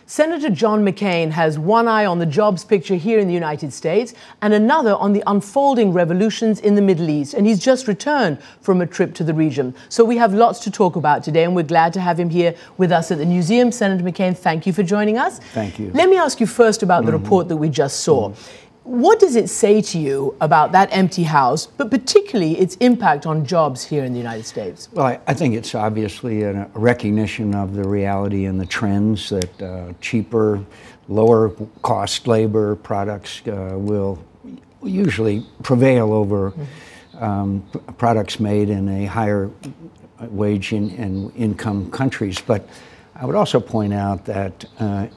Senator John McCain has one eye on the jobs picture here in the United States and another on the unfolding revolutions in the Middle East. And he's just returned from a trip to the region. So we have lots to talk about today, and we're glad to have him here with us at the museum. Senator McCain, thank you for joining us. Thank you. Let me ask you first about the report that we just saw. What does it say to you about that empty house, but particularly its impact on jobs here in the United States? Well, I think it's obviously a recognition of the reality and the trends that cheaper, lower cost labor products will usually prevail over products made in a higher wage and income countries. But I would also point out that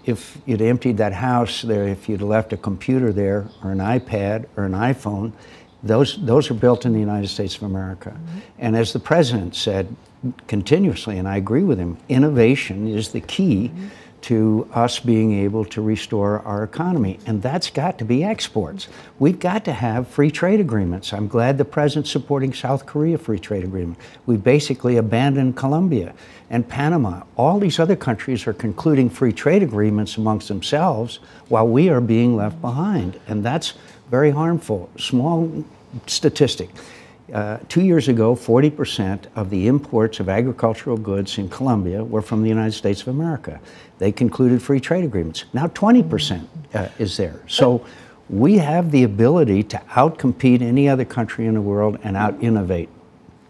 if you'd emptied that house there, if you'd left a computer there, or an iPad, or an iPhone, those are built in the United States of America. And as the president said continuously, and I agree with him, innovation is the key to us being able to restore our economy. And that's got to be exports. We've got to have free trade agreements. I'm glad the president's supporting South Korea free trade agreement. We basically abandoned Colombia and Panama. All these other countries are concluding free trade agreements amongst themselves while we are being left behind. And that's very harmful. Small statistic. 2 years ago, 40% of the imports of agricultural goods in Colombia were from the United States of America. They concluded free trade agreements. Now 20% is there. So we have the ability to outcompete any other country in the world and out-innovate.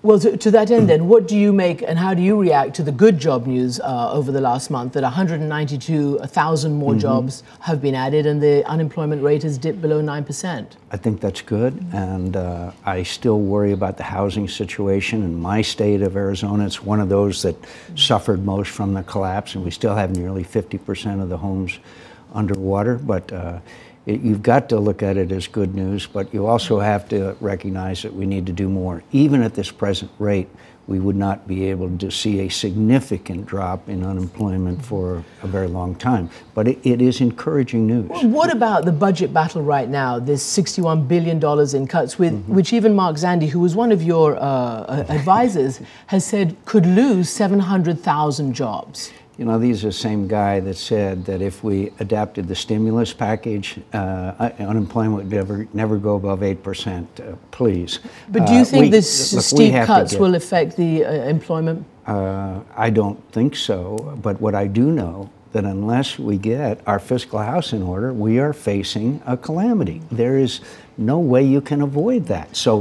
Well, to that end then, what do you make and how do you react to the good job news over the last month that 192,000 more jobs have been added and the unemployment rate has dipped below 9%? I think that's good, and I still worry about the housing situation. In my state of Arizona, it's one of those that suffered most from the collapse, and we still have nearly 50% of the homes underwater. But you've got to look at it as good news, but you also have to recognize that we need to do more. Even at this present rate, we would not be able to see a significant drop in unemployment for a very long time. But it is encouraging news. Well, what about the budget battle right now, this $61 billion in cuts, which even Mark Zandi, who was one of your advisors, has said could lose 700,000 jobs? You know, he's the same guy that said that if we adapted the stimulus package, unemployment would never go above 8%, please. But do you think these steep cuts will affect the employment? I don't think so, but what I do know, that unless we get our fiscal house in order, we are facing a calamity. There is no way you can avoid that. So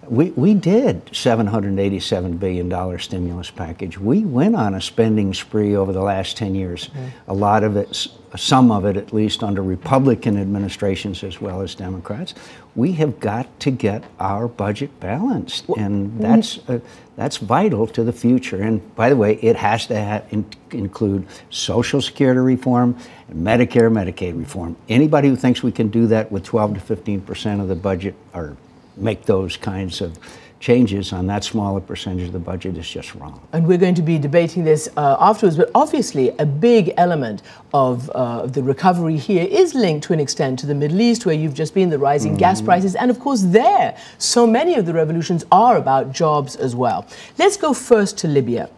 we did $787 billion stimulus package. We went on a spending spree over the last 10 years. A lot of it, some of it at least under Republican administrations as well as Democrats. We have got to get our budget balanced, and that's vital to the future. And by the way, it has to include Social Security reform, and Medicare, Medicaid reform. Anybody who thinks we can do that with 12 to 15% of the budget, or make those kinds of changes on that smaller percentage of the budget, is just wrong. And we're going to be debating this afterwards, but obviously a big element of the recovery here is linked to an extent to the Middle East, where you've just been, the rising gas prices, and of course there, so many of the revolutions are about jobs as well. Let's go first to Libya.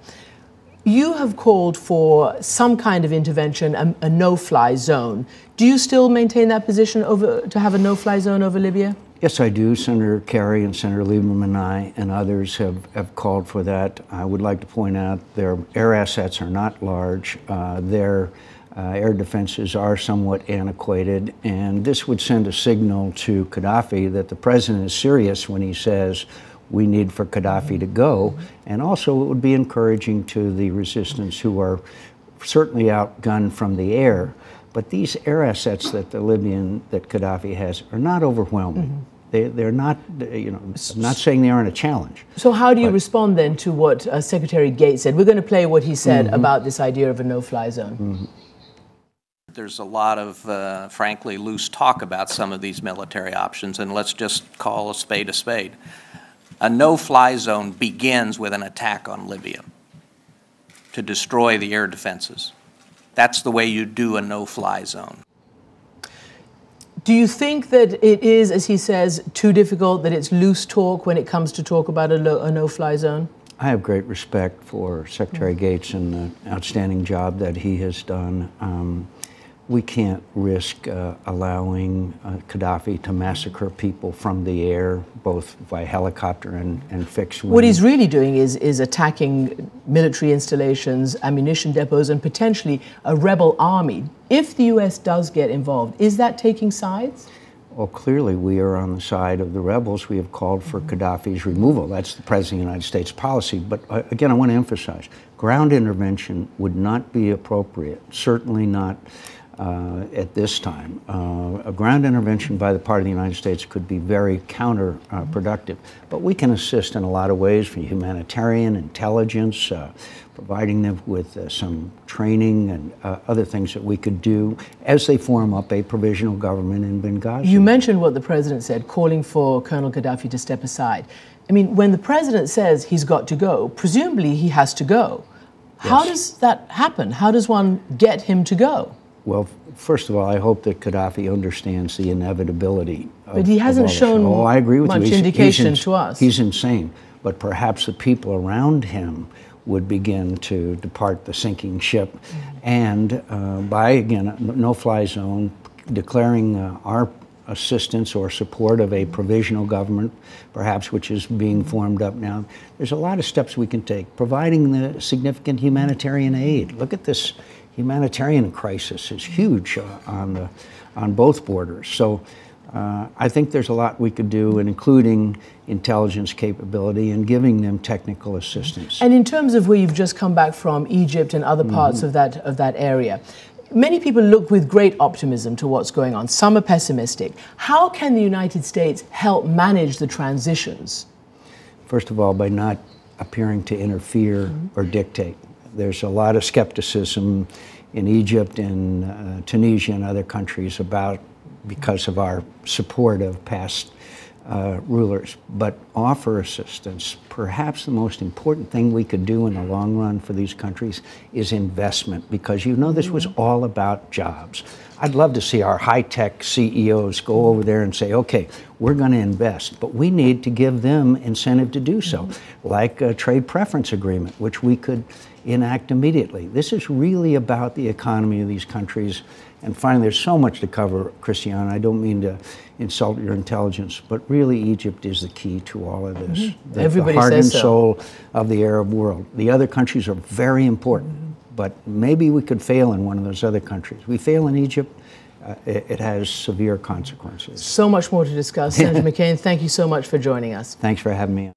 You have called for some kind of intervention, a no-fly zone. Do you still maintain that position to have a no-fly zone over Libya? Yes, I do. Senator Kerry and Senator Lieberman and I and others have called for that. I would like to point out their air assets are not large. Their air defenses are somewhat antiquated, and this would send a signal to Qaddafi that the president is serious when he says we need for Qaddafi to go. And also it would be encouraging to the resistance, who are certainly outgunned from the air. But these air assets that that Qaddafi has are not overwhelming. They're not, you know, I'm not saying they aren't a challenge. So how do you respond then to what Secretary Gates said? We're going to play what he said about this idea of a no-fly zone. There's a lot of, frankly, loose talk about some of these military options, and let's just call a spade a spade. A no-fly zone begins with an attack on Libya to destroy the air defenses. That's the way you do a no-fly zone. Do you think that it is, as he says, too difficult, that it's loose talk when it comes to talk about a no-fly zone? I have great respect for Secretary Gates and the outstanding job that he has done. We can't risk allowing Qaddafi to massacre people from the air, both by helicopter and fixed wing. What he's really doing is attacking military installations, ammunition depots, and potentially a rebel army. If the U.S. does get involved, is that taking sides? Well, clearly we are on the side of the rebels. We have called for Qaddafi's removal. That's the President of the United States policy. But again, I want to emphasize, ground intervention would not be appropriate, certainly not at this time. A ground intervention by the part of the United States could be very counterproductive. But we can assist in a lot of ways, from humanitarian, intelligence, providing them with some training and other things that we could do as they form up a provisional government in Benghazi. You mentioned what the president said, calling for Colonel Qaddafi to step aside. I mean, when the president says he's got to go, presumably he has to go. Yes. How does that happen? How does one get him to go? Well, first of all, I hope that Qaddafi understands the inevitability of, but he hasn't shown I agree with much you. indication to us. He's insane. But perhaps the people around him would begin to depart the sinking ship. And by, again, no-fly zone, declaring our assistance or support of a provisional government, perhaps, which is being formed up now. There's a lot of steps we can take, providing the significant humanitarian aid. Look at this humanitarian crisis. It's huge on both borders. So I think there's a lot we could do, and including intelligence capability and giving them technical assistance. And in terms of where you've just come back from, Egypt and other parts of that area, many people look with great optimism to what's going on. Some are pessimistic. How can the United States help manage the transitions? First of all, by not appearing to interfere or dictate. There's a lot of skepticism in Egypt and Tunisia and other countries because of our support of past rulers, but offer assistance. Perhaps the most important thing we could do in the long run for these countries is investment, because you know this was all about jobs. I'd love to see our high-tech CEOs go over there and say, okay, we're going to invest, but we need to give them incentive to do so, like a trade preference agreement, which we could enact immediately. This is really about the economy of these countries. And finally, there's so much to cover, Christiana. I don't mean to insult your intelligence, but really Egypt is the key to all of this. Everybody the heart says and so. soul of the Arab world. The other countries are very important, but maybe we could fail in one of those other countries. We fail in Egypt, it has severe consequences. So much more to discuss. Senator McCain, thank you so much for joining us. Thanks for having me on.